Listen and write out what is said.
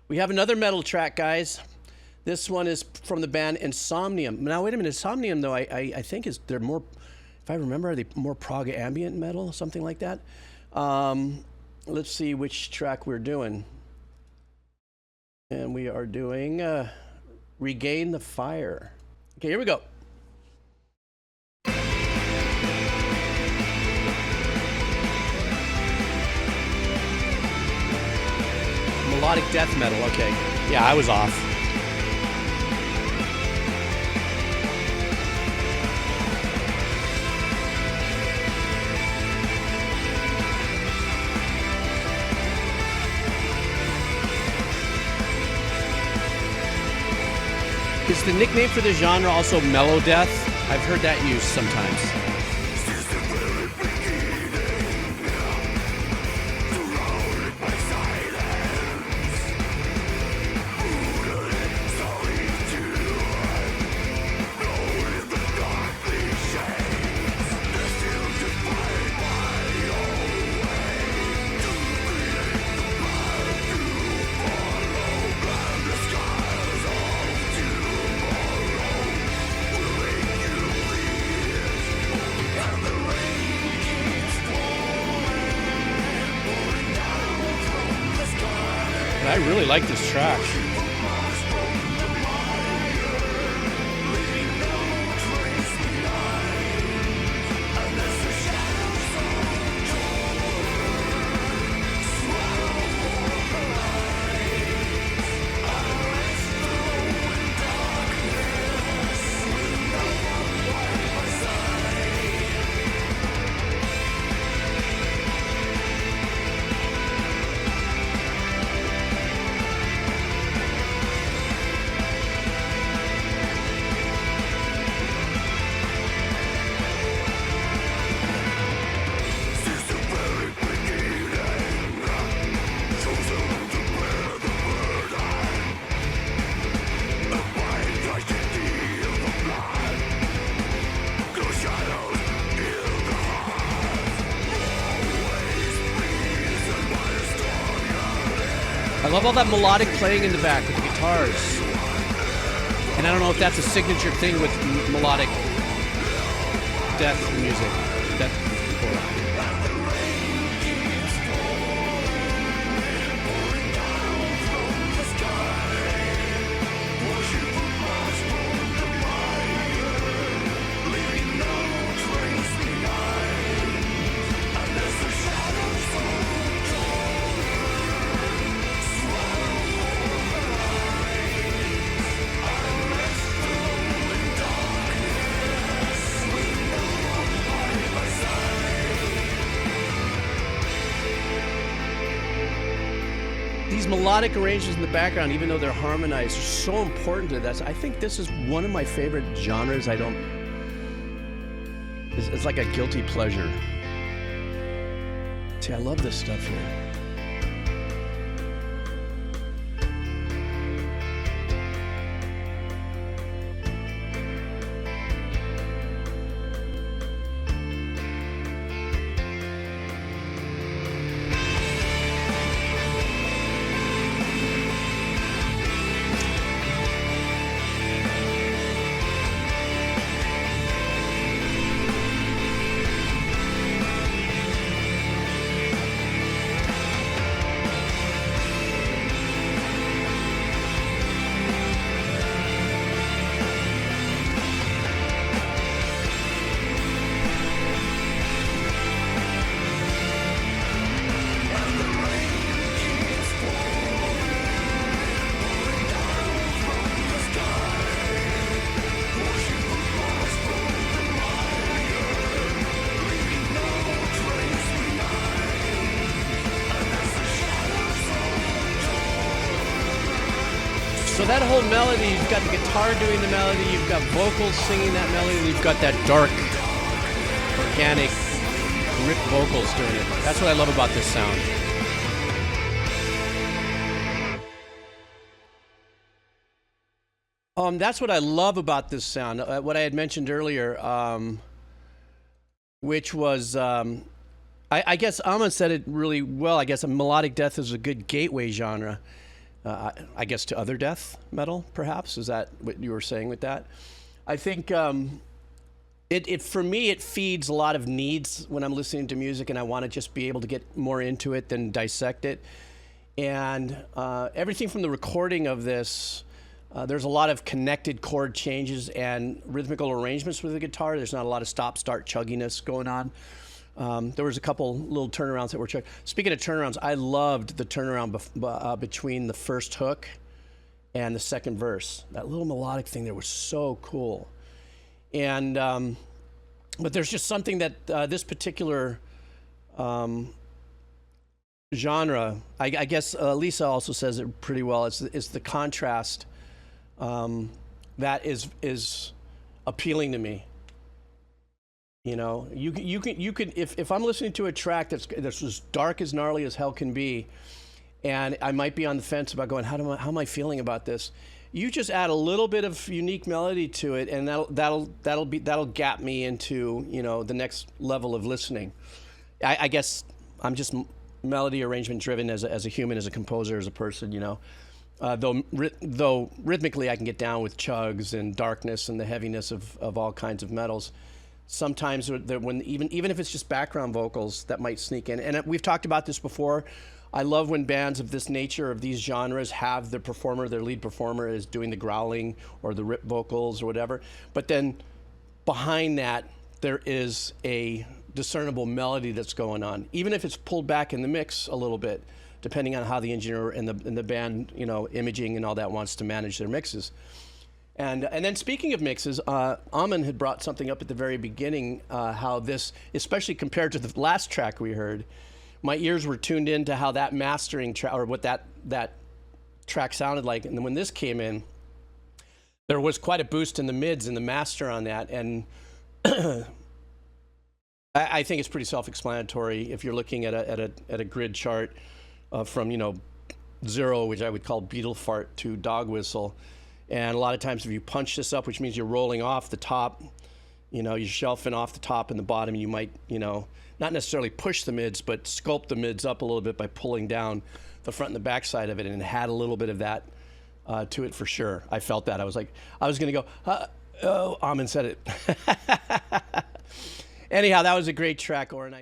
We have another metal track, guys. This one is from the band Insomnium. Now, wait a minute. Insomnium, though, I think they're more, if I remember, are they more prog ambient metal, something like that? Let's see which track we're doing. And we are doing Regain the Fire. Okay, here we go. Melodic death metal, okay. Yeah, I was off. Is the nickname for the genre also mellow death? I've heard that used sometimes. I really like this track. I love all that melodic playing in the back with the guitars. And I don't know if that's a signature thing with melodic death music. These melodic arrangements in the background, even though they're harmonized, are so important to that. I think this is one of my favorite genres. It's like a guilty pleasure. See, I love this stuff here. So that whole melody, you've got the guitar doing the melody, you've got vocals singing that melody, and you've got that dark, organic, ripped vocals doing it. That's what I love about this sound. That's what I love about this sound. What I had mentioned earlier, which was, I guess Amma said it really well. I guess a melodic death is a good gateway genre. I guess to other death metal, perhaps. Is that what you were saying with that? I think it for me, it feeds a lot of needs when I'm listening to music, and I want to just be able to get more into it than dissect it. And everything from the recording of this, there's a lot of connected chord changes and rhythmical arrangements with the guitar. There's not a lot of stop-start chugginess going on. There was a couple little turnarounds that were chugged. Speaking of turnarounds, I loved the turnaround between the first hook and the second verse. That little melodic thing there was so cool. And but there's just something that this particular genre, I guess Lisa also says it pretty well. It's the contrast that is appealing to me. You know, you can if I'm listening to a track that's as dark as gnarly as hell can be, and I might be on the fence about going, how am I feeling about this? You just add a little bit of unique melody to it, and that'll gap me into, you know, the next level of listening. I guess I'm just melody arrangement driven as a human, as a composer, as a person, you know. Though rhythmically I can get down with chugs and darkness and the heaviness of all kinds of metals. Sometimes when even if it's just background vocals that might sneak in, and we've talked about this before. I love when bands of this nature, of these genres, have their lead performer is doing the growling or the rip vocals or whatever, but then behind that there is a discernible melody that's going on, even if it's pulled back in the mix a little bit, depending on how the engineer and the band, you know, imaging and all that wants to manage their mixes. And then speaking of mixes, Amin had brought something up at the very beginning, how this, especially compared to the last track we heard, my ears were tuned into how that mastering track, or what that track sounded like. And then when this came in, there was quite a boost in the mids and the master on that. And I think it's pretty self-explanatory if you're looking at a grid chart from, you know, 0, which I would call beetle fart, to dog whistle. And a lot of times if you punch this up, which means you're rolling off the top, you know, you're shelving off the top and the bottom, you might, you know, not necessarily push the mids, but sculpt the mids up a little bit by pulling down the front and the back side of it, and it had a little bit of that to it for sure. I felt that. I was like, I was going to go, oh, Amin said it. Anyhow, that was a great track, Oren.